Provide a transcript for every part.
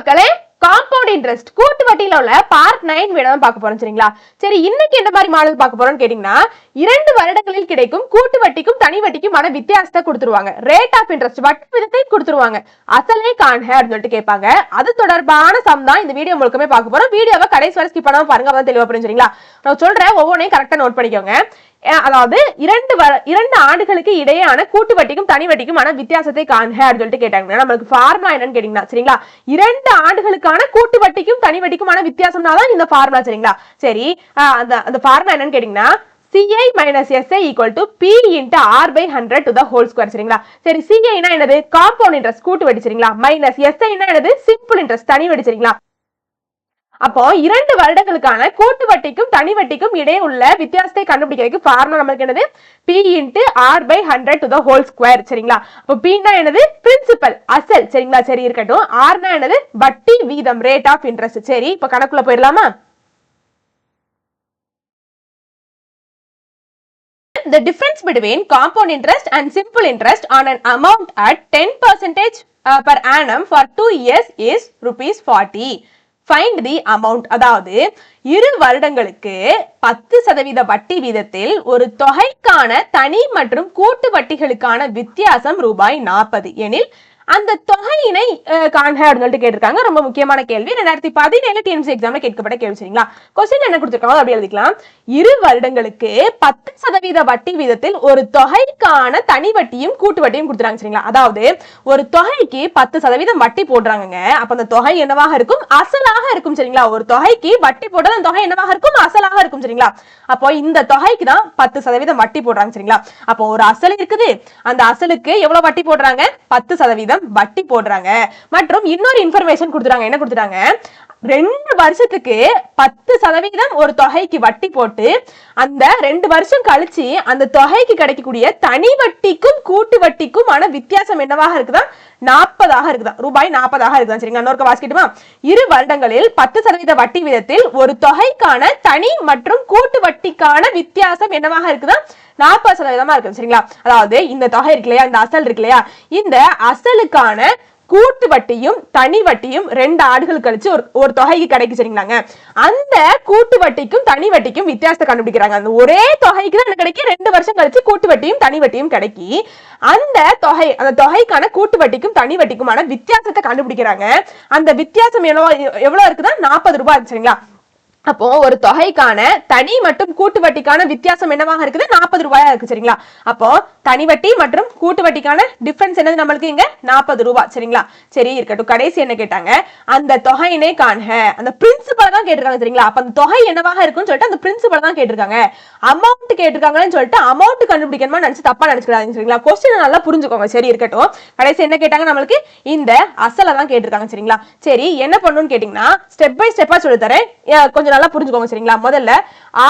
மக்களே, compound interest கூட்டு வட்டியில உள்ள பார்ட் 9 வேணும் பார்க்க போறோம் சரிங்களா. சரி, இன்னைக்கு என்ன மாதிரி மாடல் பார்க்க போறோம்னு கேட்டீங்கன்னா, 2 வருடங்களில் கிடைக்கும் கூட்டு வட்டிக்கும் தனி வட்டிக்குமான வித்தியாசத்தை கொடுத்துருவாங்க. ரேட் ஆஃப் இன்ட்ரெஸ்ட் வட்டி விதத்தை கொடுத்துருவாங்க. அசலே காண்க அப்படின்னு சொல்லிட்டு கேட்பாங்க. அது தொடர்பான சம் தான் இந்த வீடியோ முழுக்கமே பார்க்க போறோம். வீடியோவை கடைசி வரை ஸ்கிப் பண்ணாம பாருங்க, அப்பதான் தெளிவா புரியும் சரிங்களா. நான் சொல்றேன், ஒவ்வொன்றையும் கரெக்டா நோட் பண்ணிக்கோங்க. அதாவது 2 ஆண்டுகளுக்கு இடையான கூட்டு வட்டிக்கும் தனி வட்டிக்குமான வித்தியாசத்தை காண்க அப்படின்னு சொல்லிட்டு கேட்டாங்க. நம்மளுக்கு ஃபார்முலா என்னன்னு கேட்டீங்கன்னா சரிங்களா, 2 ஆண்டுகளுக்கான கூட்டு வட்டிக்கும் தனி வட்டிக்குமான வித்தியாசம்னா தான் இந்த ஃபார்முலா சரிங்களா. சரி, அந்த ஃபார்முலா என்னன்னு கேட்டீங்கன்னா CI minus SI equal to P into R by 100 to the whole square சரிங்களா. சரி, CI னா என்னது? காம்பவுண்ட் இன்ட்ரெஸ்ட் கூட்டு வட்டி சரிங்களா. மைனஸ் SI னா என்னது? சிம்பிள் இன்ட்ரெஸ்ட் தனி வட்டி சரிங்களா. அப்போ 2 வருடங்களுக்கான கூட்டு வட்டிக்கும் தனி வட்டிக்கும் இடையே உள்ள வித்தியாசத்தை கண்டுபிடிக்கிறதுக்கு ஃபார்முலா நமக்கு என்னது? P into R by 100 to the whole square சரிங்களா. அப்போ P னா என்னது? பிரின்சிபல் அசல் சரிங்களா. சரி இருக்கட்டும். R னா என்னது? வட்டி வீதம் ரேட் ஆஃப் இன்ட்ரெஸ்ட். சரி, இப்போ கணக்குள்ள போயிடலாமா? The difference between compound interest and simple interest on an amount at 10% per annum for 2 years is ₹40. Find the amount. அதாவது 2 வருடங்களுக்கு 10% வட்டி வீதத்தில் ஒரு தொகைக்கான தனி மற்றும் கூட்டு வட்டிகளுக்கான வித்தியாசம் ₹40 எனில் அந்த தொகையினை காண்க அப்படின்னு சொல்லிட்டு கேட்டிருக்காங்க. ரொம்ப முக்கியமான கேள்வி. 2017 டிஎன்பிஎஸ்சி எக்ஸாம்ல கேட்கப்பட்ட கேள்வி சரிங்களா. கொஸ்டின் என்ன கொடுத்திருக்காங்க அப்படி எழுதிக்கலாம். 2 வருடங்களுக்கு 10% வட்டி வீதத்தில் ஒரு தொகைக்கான தனி வட்டியும் கூட்டு வட்டியும் கொடுத்துறாங்க சரிங்களா. அதாவது ஒரு தொகைக்கு 10% வட்டி போடுறாங்க. அப்ப அந்த தொகை என்னவாக இருக்கும்? அசலாக இருக்கும் சரிங்களா. ஒரு தொகைக்கு வட்டி போட்டது அந்த தொகை என்னவாக இருக்கும்? அசலாக இருக்கும் சரிங்களா. அப்போ இந்த தொகைக்கு தான் 10% வட்டி போடுறாங்க சரிங்களா. அப்போ ஒரு அசல் இருக்குது, அந்த அசலுக்கு எவ்வளவு வட்டி போடுறாங்க? 10% வட்டி போடுறாங்க. மற்றும் இன்னொரு இன்ஃபர்மேஷன் கொடுத்துறாங்க. என்ன கொடுத்துறாங்க? 2 வருஷத்துக்கு 10% ஒரு தொகைக்கு வட்டி போட்டு அந்த 2 வருஷம் கழிச்சு அந்த தொகைக்கு கிடைக்கக்கூடிய தனி வட்டிக்கும் கூட்டு வட்டிக்கும் ஆன வித்தியாசம் என்னவாக இருக்குதா? 40 இருக்குதா? ₹40 இருக்குதா சரிங்களா. இன்னொரு வாசிக்கட்டுமா? 2 வருடங்களில் 10% வட்டி வீதத்தில் ஒரு தொகைக்கான தனி மற்றும் கூட்டு வட்டிக்கான வித்தியாசம் என்னவாக இருக்குதா? 40% இருக்கு சரிங்களா. அதாவது இந்த தொகை இருக்கு இல்லையா, இந்த அசல் இருக்கு இல்லையா, இந்த அசலுக்கான கூட்டு வட்டியும் தனி வட்டியும் 2 ஆண்டுகள் கழிச்சு ஒரு தொகைக்கு கிடைக்கு சரிங்களாங்க. அந்த கூட்டு வட்டிக்கும் தனி வட்டிக்கும் வித்தியாசத்தை கண்டுபிடிக்கிறாங்க. அந்த ஒரே தொகைக்கு தான் கிடைக்கும், 2 வருஷம் கழிச்சு கூட்டு வட்டியும் தனி வட்டியும் கிடைக்கி அந்த தொகைக்கான கூட்டு வட்டிக்கும் தனி வட்டிக்குமான வித்தியாசத்தை கண்டுபிடிக்கிறாங்க. அந்த வித்தியாசம் எவ்வளவு இருக்குதா? ₹40 சரிங்களா. அப்போ ஒரு தொகைக்கான தனி மற்றும் கூட்டு வட்டிக்கான வித்தியாசம் என்னவாக இருக்குது? ₹40 இருக்கு சரிங்களா. அப்போ தனி வட்டி மற்றும் கூட்டு வட்டிக்கான டிஃபரன்ஸ் என்னது நம்மளுக்கு? இங்க ₹40 சரிங்களா. சரி இருக்கட்டும். கடைசி என்ன கேட்டாங்க? அந்த தொகையினை காண்க. அந்த பிரின்சிபல் தான் கேட்டிருக்காங்க சரிங்களா. அப்ப அந்த தொகை என்னவாக இருக்குன்னு சொல்லிட்டு அந்த பிரின்சிபல் தான் கேட்டிருக்காங்க. அமௌண்ட் கேட்டிருக்காங்கன்னு சொல்லிட்டு அமௌண்ட் கண்டுபிடிக்கணுமா நினைச்சு தப்பா நினைச்சுக்காதீங்க சரிங்களா. கொஸ்டின் நல்லா புரிஞ்சுக்கோங்க. சரி இருக்கட்டும். கடைசி என்ன கேட்டாங்க நம்மளுக்கு? இந்த அசலை தான் கேட்டிருக்காங்க சரிங்களா. சரி, என்ன பண்ணணும்னு கேட்டீங்கன்னா ஸ்டெப் பை ஸ்டெப்பா சொல்லி தரேன், கொஞ்சம் நல்லா புரிஞ்சுக்கோங்க சரிங்களா. முதல்ல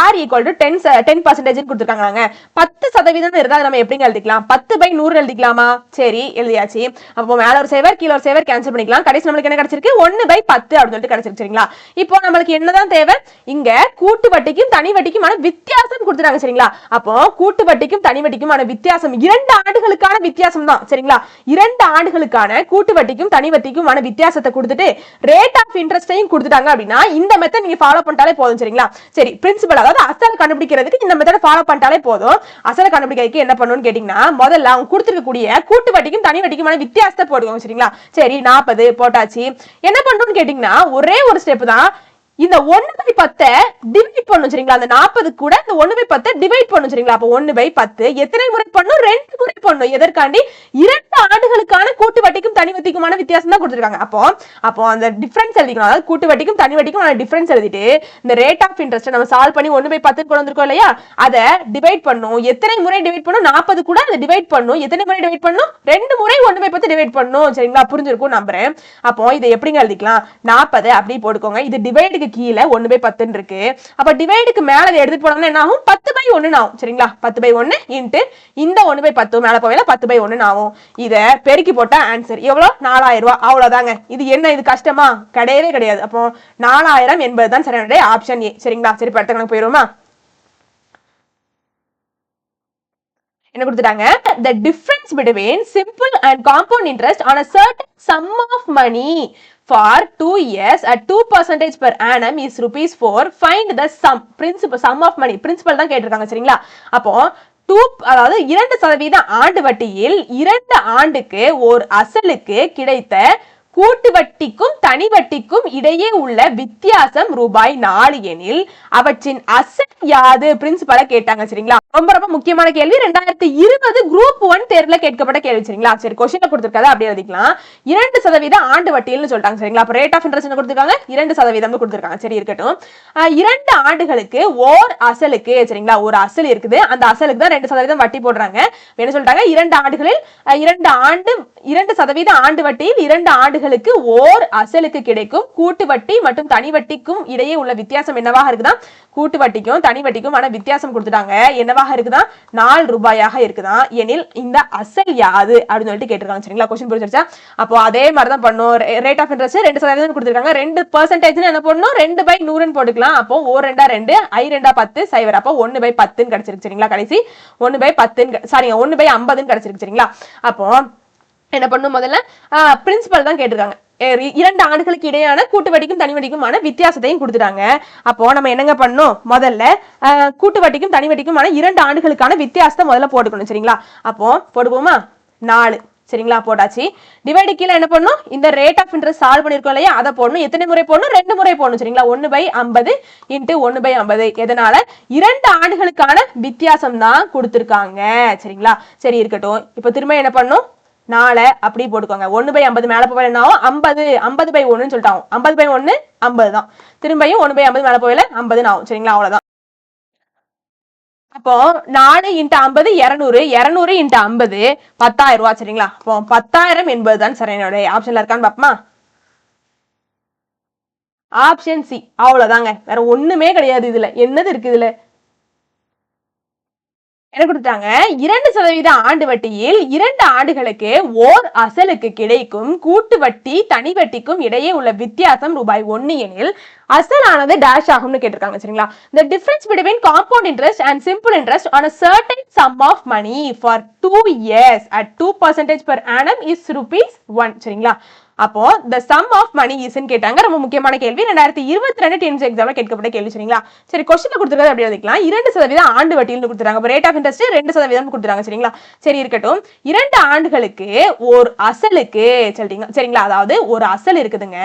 R equal to 10% கொடுத்திருக்காங்க. 10% இருந்தா நம்ம எப்படிங்க எழுதிக்கலாம்? 10/100 எழுதிக்கலாமா? சரி எழுதியாச்சு. அப்போ மேல ஒரு சேவர் கீழ ஒரு சேவர் கேன்சல் பண்ணிக்கலாம். கடைசி நம்மளுக்கு என்ன கிடைச்சிருக்கு? 1/10 அப்படின்னு சொல்லிட்டு கிடைச்சிருக்கு சரிங்களா. இப்போ நம்மளுக்கு என்னதான் தேவை? இங்க கூட்டு வட்டிக்கும் தனி வட்டிக்குமான வித்தியாசம் கொடுத்துறாங்க சரிங்களா. அப்போ கூட்டு வட்டிக்கும் தனி வட்டிக்குமான வித்தியாசம் 2 ஆண்டுகளுக்கான வித்தியாசம் தான் சரிங்களா. 2 ஆண்டுகளுக்கான கூட்டு வட்டிக்கும் தனி வட்டிக்குமான வித்தியாசத்தை கொடுத்துட்டு ரேட் ஆஃப் இன்ட்ரெஸ்டையும் கொடுத்துட்டாங்க அப்படின்னா இந்த மெத்தட் நீங்க ஃபாலோ பண்ணிட்டாலே போதும் சரிங்களா. சரி, பிரின்சிபல் அதாவது அசல் கண்டுபிடிக்கிறதுக்கு இந்த மெத்தட் ஃபாலோ பண்ணிட்டாலே போதும். அசல் கண்டுபிடிக்கிறதுக்கு என்ன பண்ணணும்னு கேட்டீங்கன்னா முதல்ல அவங்க கொடுத்திருக்கக்கூடிய கூட்டு வட்டிக்கும் தனி வட்டிக்குமான வித்தியாசத்தை போடுவாங்க சரிங்களா. சரி 40 போட்டாச்சு. என்ன பண்ணணும்னு கேட்டீங்கன்னா ஒரே ஒரு ஸ்டெப் தான். இந்த 1/10 டிவைட் பண்ணும் சரிங்களா. அந்த 40 கூட இந்த 1/10 டிவைட் பண்ணும் சரிங்களா. அப்ப 1/10 எத்தனை முறை பண்ணும்? 2 முறை பண்ணும். எதற்காண்டி? 2 ஆண்டுகளுக்கான கூட்டு வட்டிக்கும் தனி வட்டிக்குமான வித்தியாசம் தான் கொடுத்திருக்காங்க. அப்போ அந்த டிஃபரன்ஸ் எழுதிக்கணும். அதாவது கூட்டு வட்டிக்கும் தனி வட்டிக்கும் டிஃபரன்ஸ் எழுதிட்டு இந்த ரேட் ஆஃப் இன்ட்ரெஸ்ட் நம்ம சால்வ் பண்ணி 1/10 கொண்டு வந்திருக்கோம் இல்லையா, அதை டிவைட் பண்ணும். எத்தனை முறை டிவைட் பண்ணும்? 40 கூட அதை டிவைட் பண்ணும். எத்தனை முறை டிவைட் பண்ணும்? 2 முறை 1/10 டிவைட் பண்ணும் சரிங்களா. புரிஞ்சிருக்கும் நம்புறேன். அப்போ இதை எப்படிங்க எழுதிக்கலாம்? 40 அப்படி போட்டுக்கோங்க. இது டிவைடுக்கு கீழே 1/10 இருக்கு. அப்ப டிவைடுக்கு மேல எடுத்துட்டு போனோம்னா என்ன ஆகும்? 10/1 ஆகும் சரிங்களா. 10/1 இன்டு இந்த 1/10 மேல போவேல 10/1 ஆகும். இத பெருக்கி போட்டா ஆன்சர் எவ்வளவு? ₹4000. அவ்வளவுதாங்க. இது என்ன? இது கஷ்டமா? கிடையவே கிடையாது. அப்போ 4000 என்பதுதான் சரியான ஆப்ஷன் ஏ சரிங்களா. சரி, அடுத்த கணக்கு போயிருவோமா? என்ன கொடுத்துட்டாங்க, the difference between simple and compound interest on a certain sum of money for 2 years at 2% per annum is rupees 4. Find the sum of money. principal தான் கேட்டிருக்காங்க சரிங்களா. அப்போ அதாவது 2% ஆண்டு வட்டியில் 2 ஆண்டுக்கு ஒரு அசலுக்கு கிடைத்த கூட்டு வட்டிக்கும் தனி வட்டிக்கும் இடையே உள்ள வித்தியாசம் ரூபாய் 4 எனில் அவற்றின் அசல் யாது பிரின்சிபலை கேட்டாங்க சரிங்களா. ரொம்ப ரொம்ப முக்கியமான கேள்வி, 2020 குரூப் 1 தேர்வுல கேட்கப்பட்ட கேள்வி சரிங்களா. சரி, கொஸ்டின்ல கொடுத்திருக்காத அப்படியே எழுதிக்கலாம். 2% ஆண்டு வட்டின்னு சொல்லிட்டாங்க சரிங்களா. அப்ப ரேட் ஆஃப் இன்ட்ரெஸ்ட் கொடுத்திருக்காங்க 2% கொடுத்திருக்காங்க. சரி இருக்கட்டும். 2 ஆண்டுகளுக்கு ஓர் அசலுக்கு சரிங்களா, ஒரு அசல் இருக்குது, அந்த அசலுக்கு தான் 2% வட்டி போடுறாங்க. என்ன சொல்லிட்டாங்க, 2 ஆண்டுகளில் 2% ஆண்டு வட்டியில் 2 ஆண்டுகளுக்கு ஓர் அசலுக்கு கிடைக்கும் கூட்டு வட்டி மற்றும் தனி வட்டிக்கும் இடையே உள்ள வித்தியாசம் என்னவாக இருக்குதா, கூட்டு வட்டிக்கும் தனி வட்டிக்கும் ஆன வித்தியாசம் கொடுத்துட்டாங்க, என்னவாக இருக்குதா, 4 ரூபாயாக இருக்குதா. எனில் இந்த அசல் யாது அப்படின்னு சொல்லிட்டு கேட்டிருக்காங்க சரிங்களா. கொஸ்டின் புரிஞ்சிருச்சா. அப்போ அதே மாதிரி தான் பண்ணும். ரேட் ஆஃப் இன்ட்ரெஸ்ட் 2% கொடுத்திருக்காங்க. 2% என்ன பண்ணணும், 2/100 போட்டுக்கலாம். அப்போ 4 2 2 I 2 10 0. அப்போ 1/10 கிடைச்சிருக்கு சரிங்களா. கடைசி 1/10 சாரி 1/50 கிடைச்சிருக்கு சரிங்களா. அப்போ என்ன பண்ணும், முதல்ல பிரின்சிபல் தான் கேட்டிருக்காங்க. 2 ஆண்டுகளுக்கு இடையான கூட்டு வட்டிக்கும் தனி வட்டிக்குமான வித்தியாசத்தையும் கொடுத்துட்டாங்க. அப்போ நம்ம என்னங்க பண்ணணும், முதல்ல கூட்டு வட்டிக்கும் தனி வட்டிக்குமான 2 ஆண்டுகளுக்கான வித்தியாசத்தை முதல்ல போட்டுக்கணும் சரிங்களா. அப்போ போடுவோமா, 4 சரிங்களா. போட்டாச்சு. டிவைடு கீழே என்ன பண்ணணும், இந்த ரேட் ஆஃப் இன்ட்ரெஸ்ட் சால்வ் பண்ணிருக்கோம் இல்லையா, அதை போடணும். எத்தனை முறை போடணும், 2 முறை போடணும் சரிங்களா. 1/50 × 1/50. எதனால, 2 ஆண்டுகளுக்கான வித்தியாசம் தான் கொடுத்திருக்காங்க சரிங்களா. சரி இருக்கட்டும். இப்போ திரும்ப என்ன பண்ணணும், 4 அப்படி போட்டுக்கோங்க. 1/50 மேல போய் என்ன ஆகும், 50/1 சொல்லிட்டாங்க. 50/1 50 தான். திரும்பியும் 1/50 மேல போயில 50 ஆகும் சரிங்களா. அவ்வளவுதான். அப்போ 4 × 50 200, 200 × 50 10,000 ரூபாய் சரிங்களா. அப்போ 10,000 என்பதுதான் சரியான ஆப்ஷன்ல இருக்கான்னு பாப்போமா. Option C. அவ்வளவுதாங்க, வேற ஒண்ணுமே கிடையாது. இதுல என்னது இருக்கு, இதுல என்ன கொடுத்தாங்க, 2% ஆண்டு வட்டியில் 2 ஆண்டுகளுக்கு ஓர் அசலுக்கு கிடைக்கும் கூட்டு வட்டி தனி வட்டிக்கும் இடையே உள்ள வித்தியாசம் ரூபாய் 1 எனில் அசலானது டேஷ் ஆகும்னு கேட்டிருக்காங்க சரிங்களா. The difference between compound interest and simple interest on a certain sum of money for 2 years at 2% per annum is rupees 1 சரிங்களா. அப்போ the sum of money is கேட்டாங்க. ரொம்ப முக்கியமான கேள்வி, 2022 டென்த் எக்ஸாம்ல கேட்கப்பட்ட கேள்வி சரிங்களா. சரி, கொஸ்டின்ல கொடுத்திருக்கிறது அப்படி எழுதிக்கலாம். 2% ஆண்டு வட்டின்னு கொடுத்துறாங்க. ரேட் ஆஃப் இன்ட்ரெஸ்ட் 2% கொடுத்துறாங்க சரிங்களா. சரி இருக்கட்டும். 2 ஆண்டுகளுக்கு ஒரு அசலுக்கு சரிங்களா, அதாவது ஒரு அசல் இருக்குதுங்க,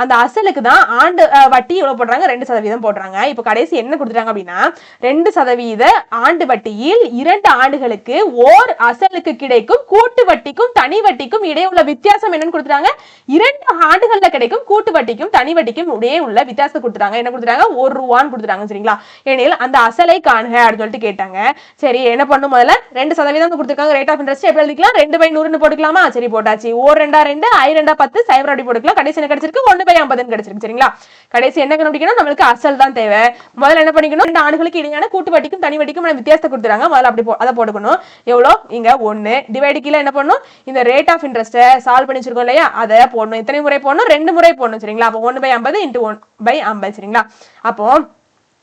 அந்த அசலுக்கு தான் ஆண்டு வட்டி எவ்வளவு போடுறாங்க, 2% போடுறாங்க. இப்போ கடைசி என்ன கொடுத்துறாங்க அப்படின்னா, 2% ஆண்டு வட்டியில் 2 ஆண்டுகளுக்கு ஓர் அசலுக்கு கிடைக்கும் கூட்டு வட்டிக்கும் தனி வட்டிக்கும் இடையே உள்ள வித்தியாசம் என்னன்னு கொடுத்துறாங்க, 2 ஆண்டுகள்ல கிடைக்கும் கூட்டு வட்டிக்கும் தனி வட்டிக்கும் இடையே உள்ள வித்தியாசத்தை கொடுத்துறாங்க. என்ன கொடுத்துறாங்க, 1 ரூபான்னு கொடுத்துறாங்க சரிங்களா. ஏனெனில் அந்த அசலை காணுங்க அப்படின்னு சொல்லிட்டு கேட்டாங்க. சரி என்ன பண்ணும், முதல்ல 2% கொடுத்துருக்காங்க. ரேட் ஆஃப் இன்ட்ரெஸ்ட் எப்படி எழுதிக்கலாம், 2/100 போட்டுக்கலாமா. சரி போட்டாச்சு. 4 2 2 I 2 10 0 அப்படி போட்டுக்கலாம். கடைசி என்ன கிடைச்சிருக்கு, 1/50 கிடைச்சிருக்கு சரிங்களா. கடைசி என்ன கண்டுபிடிக்கணும், நம்மளுக்கு அசல் தான் தேவை. முதல்ல என்ன பண்ணிக்கணும், 2 ஆண்டுகளுக்கு இடையான கூட்டு வட்டிக்கும் தனி வட்டிக்கும் வித்தியாசத்தை கொடுத்துறாங்க. முதல்ல அப்படி அதை போட்டுக்கணும். எவ்வளோ, இங்க 1. டிவைடு கீழே என்ன பண்ணணும், இந்த ரேட் ஆஃப் இன்ட்ரெஸ்ட் சால்வ் பண்ணி வச்சிருக்கோம் இல்லையா, அதை போடணும். எத்தனை முறை போடணும், 2 முறை போடணும் சரிங்களா. அப்போ 1/50 × 1/50 சரிங்களா. அப்போ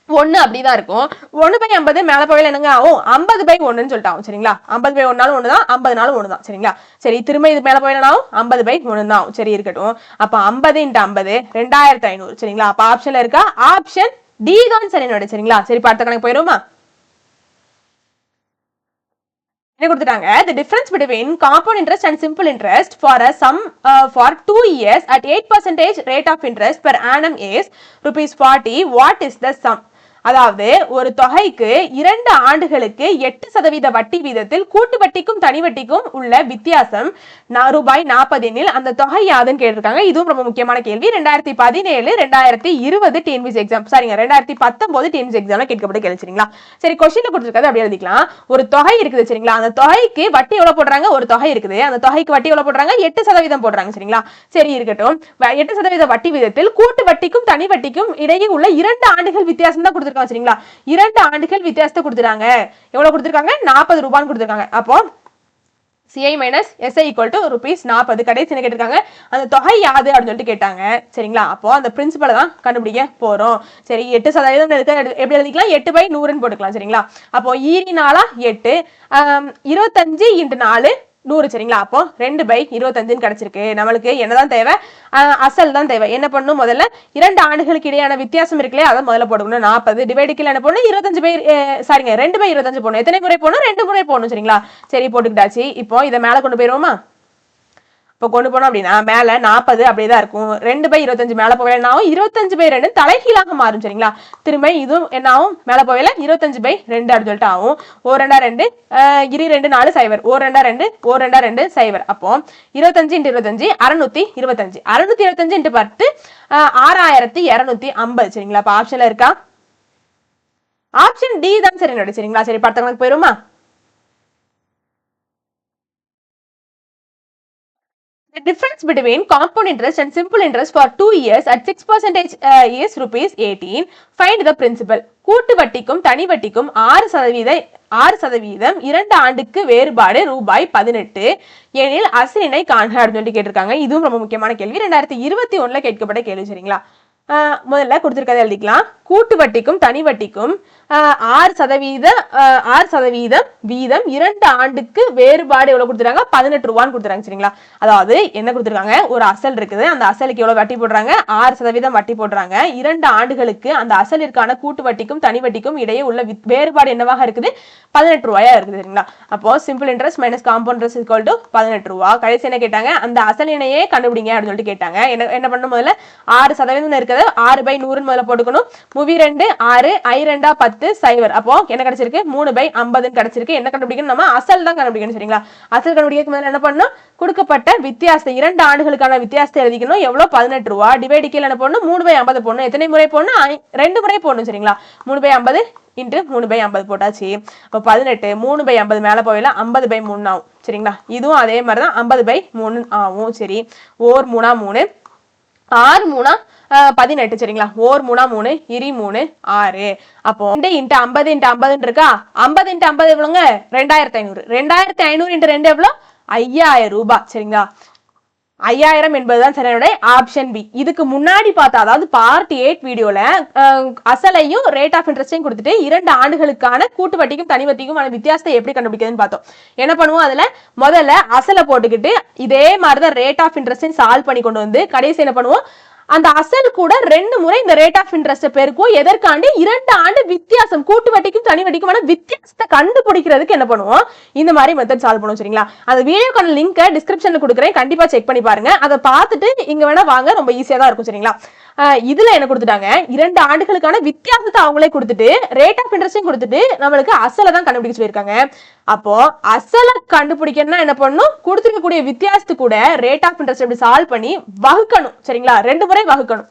1 அப்படிதான் இருக்கும். 1/50 மேல போயில என்னங்க ஆகும், 50/1 சொல்லிட்டாங்க சரிங்களா. 50/1 நாளும் 1 தான், 50 நாளும் 1 தான் சரிங்களா. சரி திரும்ப இது மேல போயில ஆகும், 50/1 தான். சரி இருக்கட்டும். அப்ப 50 × 50 2500 சரிங்களா. அப்ப ஆப்ஷன்ல இருக்கா, ஆப்ஷன் டி தான் சரியோட சரிங்களா. சரி பார்த்த கணக்கு போயிருமா. என்ன கொடுத்துட்டாங்க, the difference between compound interest and simple interest for a sum for 2 years at 8% rate of interest per annum is rupees 40. What is the sum? அதாவது ஒரு தொகைக்கு 2 ஆண்டுகளுக்கு 8% வட்டி வீதத்தில் கூட்டு வட்டிக்கும் தனி வட்டிக்கும் உள்ள வித்தியாசம் ரூபாய் 40 எனில் அந்த தொகை யாதுன்னு கேட்டிருக்காங்க. இதுவும் ரொம்ப முக்கியமான கேள்வி. 2017 2020 டிஎன்பிஎஸ்சி எக்ஸாம் சாரிங்க 2019 டிஎன்பிஎஸ்சி எக்ஸாம்ல கேட்கப்பட்ட கேள்வி சரிங்களா. சரி கொஸ்டின்ல கொடுத்திருக்காது அப்படி எழுதிக்கலாம். ஒரு தொகை இருக்குது சரிங்களா, அந்த தொகைக்கு வட்டி எவ்வளவு போடுறாங்க, ஒரு தொகை இருக்குது, அந்த தொகைக்கு வட்டி எவ்வளவு போடுறாங்க, 8% போடுறாங்க சரிங்களா. சரி இருக்கட்டும். 8% வட்டி வீதத்தில் கூட்டு வட்டிக்கும் தனி வட்டிக்கும் இடையே உள்ள 2 ஆண்டுகள் வித்தியாசம் தான் கொடுத்திருக்காங்க சரிங்களா. 2 ஆண்டுகள் வித்தியாசத்தை கொடுத்துறாங்க. எவ்வளவு கொடுத்திருக்காங்க, 40 ரூபான்னு கொடுத்திருக்காங்க. அப்போ CI minus SI equal to ₹40 கடைசி என்ன கேட்டிருக்காங்க அந்த தொகை யாது அப்படின்னு சொல்லிட்டு கேட்டாங்க சரிங்களா. அப்போ அந்த பிரின்சிபலை தான் கண்டுபிடிக்க போறோம். சரி 8% எப்படி எழுதிக்கலாம் 8/100 போட்டுக்கலாம் சரிங்களா. அப்போ ஈரி நாளா 8 25 × 4 100 சரிங்களா. அப்போ 2/25 கிடைச்சிருக்கு. நம்மளுக்கு என்னதான் தேவை அசல் தான் தேவை. என்ன பண்ணணும் முதல்ல 2 ஆண்டுகளுக்கு இடையான வித்தியாசம் இருக்குல்லையே அதை முதல்ல போட்டுக்கணும். 40 டிவைடுக்கு என்ன போடணும் 2/25 போடணும். எத்தனை முறை போடணும் 2 முறை போடணும் சரிங்களா. சரி போட்டுக்கிட்டாச்சு. இப்போ இதை மேல கொண்டு போயிருவோமா. இப்போ கொண்டு போனோம் அப்படின்னா மேல 40 அப்படியேதான் இருக்கும். 2/25 மேல போவேல என்ன ஆகும் 25/2 தலைகீழாக மாறும் சரிங்களா. திரும்ப இதுவும் என்ன ஆகும் மேல போவேல 25/2 அப்படின்னு சொல்லிட்டு ஆகும். 1 2 2 2 4 0 1 2 1 2 0. அப்போ 25 × 25 625 625 × 10 6250 சரிங்களா. அப்ப ஆப்ஷன்ல இருக்கா ஆப்ஷன் டி தான் சரி நடு சரிங்களா. சரி படுத்த கணக்கு போயிருமா. The difference between compound interest and simple interest for 2 years at 6% is ₹18. Find the principal. கூட்டு வட்டிக்கும் தனி வட்டிக்கும் 6% 2 ஆண்டுக்கு வேறுபாடு ₹18 எனில் அசலினை காண்க அப்படின்னு சொல்லி கேட்டிருக்காங்க. இதுவும் ரொம்ப முக்கியமான கேள்வி. 2021 கேட்கப்பட்ட கேள்வி சரிங்களா. முதல்ல கொடுத்திருக்கதை எழுதிக்கலாம். கூட்டு வட்டிக்கும் தனி வட்டிக்கும் 6% வீதம் 2 ஆண்டுக்கு வேறுபாடு எவ்வளவு கொடுத்துறாங்க ₹18 கொடுத்துறாங்க சரிங்களா. அதாவது என்ன கொடுத்துருக்காங்க ஒரு அசல் இருக்குது. அந்த அசலுக்கு எவ்வளவு வட்டி போடுறாங்க 6% வட்டி போடுறாங்க. 2 ஆண்டுகளுக்கு அந்த அசலிற்கான கூட்டு வட்டிக்கும் தனி வட்டிக்கும் இடையே உள்ள வேறுபாடு என்னவாக இருக்குது ₹18 இருக்குது சரிங்களா. அப்போ simple interest minus compound interest equal to ₹18. கடைசி என்ன கேட்டாங்க அந்த அசலினையே கண்டுபிடிங்க அப்படின்னு சொல்லிட்டு கேட்டாங்க. என்ன பண்ணணும் முதல்ல 6% இருக்குது 6/100 முதல்ல போட்டுக்கணும். Movie 2 6 I 2 10 0. அப்போ என்ன கிடைச்சிருக்கு 3/50 கிடைச்சிருக்கு. என்ன கண்டுபிடிக்கணும் நம்ம அசல் தான் கண்டுபிடிக்கணும் சரிங்களா. அசல் கண்டுபிடிக்க முதல்ல என்ன பண்ணணும் கொடுக்கப்பட்ட வித்தியாசத்தை 2 ஆண்டுகளுக்கான வித்தியாசத்தை எழுதிக்கணும். எவ்வளவு ₹18 டிவைடு கீழ என்ன பண்ணணும் 3/50 போடணும். எத்தனை முறை போடணும் 2 முறை போடணும் சரிங்களா. 3/50 × 3/50 போட்டாச்சு. அப்ப 18 3/50 மேல போயில 50/3 ஆகும் சரிங்களா. இதுவும் அதே மாதிரிதான் 50/3 ஆகும். சரி 1 3 3 6 3 18 சரிங்களா. 1 3 3 இரி 3 6. அப்போ 2 × 50 × 50 இருக்கா 50 × 50 எவ்வளவுங்க 2500 2500 × 2 எவ்வளவு ₹5000 சரிங்களா. 5000 என்பதுதான் சரியான ஆப்ஷன் பி. இதுக்கு முன்னாடி பார்த்தா அதாவது பார்ட் 8 வீடியோல அசலையும் ரேட் ஆஃப் இன்ட்ரெஸ்டையும் கொடுத்துட்டு 2 ஆண்டுகளுக்கான கூட்டு வட்டிக்கும் தனி வட்டிக்கும் வித்தியாசத்தை எப்படி கண்டுபிடிக்கிறதுன்னு பார்த்தோம். என்ன பண்ணுவோம் அதுல முதல்ல அசலை போட்டுக்கிட்டு இதே மாதிரிதான் ரேட் ஆஃப் இன்ட்ரெஸ்டையும் சால்வ் பண்ணி கொண்டு வந்து கடைசி என்ன பண்ணுவோம் அந்த அசல் கூட 2 முறை இந்த ரேட் ஆஃப் இன்ட்ரெஸ்ட் பெருக்கும். எதற்காண்டி 2 ஆண்டு வித்தியாசம் கூட்டு வட்டிக்கும் தனி வட்டிக்குமான வித்தியாசத்தை கண்டுபிடிக்கிறதுக்கு என்ன பண்ணுவோம் இந்த மாதிரி மெத்தட் சால்வ் பண்ணுவோம் சரிங்களா. அந்த வீடியோக்கான லிங்க் டிஸ்கிரிப்ஷன்ல கொடுக்குறேன் கண்டிப்பா செக் பண்ணி பாருங்க. அதை பார்த்துட்டு இங்க வேணா வாங்க ரொம்ப ஈஸியா தான் இருக்கும் சரிங்களா. இதுல என்ன கொடுத்துட்டாங்க 2 ஆண்டுகளுக்கான வித்தியாசத்தை அவங்களே கொடுத்துட்டு ரேட் ஆஃப் இன்ட்ரெஸ்டையும் கொடுத்துட்டு நம்மளுக்கு அசலை தான் கண்டுபிடிக்க சொல்லியிருக்காங்க. அப்போ அசலை கண்டுபிடிக்கணும்னா என்ன பண்ணணும் கொடுத்துருக்கக்கூடிய வித்தியாசத்து கூட ரேட் ஆஃப் இன்ட்ரெஸ்ட் எப்படி சால்வ் பண்ணி வகுக்கணும் சரிங்களா. 2 முறை வகுக்கணும்.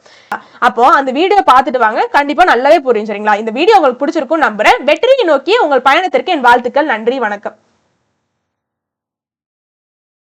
அப்போ அந்த வீடியோ பார்த்துட்டு வாங்க கண்டிப்பா நல்லாவே புரியும் சரிங்களா. இந்த வீடியோ உங்களுக்கு பிடிச்சிருக்கும் நம்புறேன். வெற்றியை நோக்கி உங்கள் பயணத்திற்கு என் வாழ்த்துக்கள். நன்றி வணக்கம்.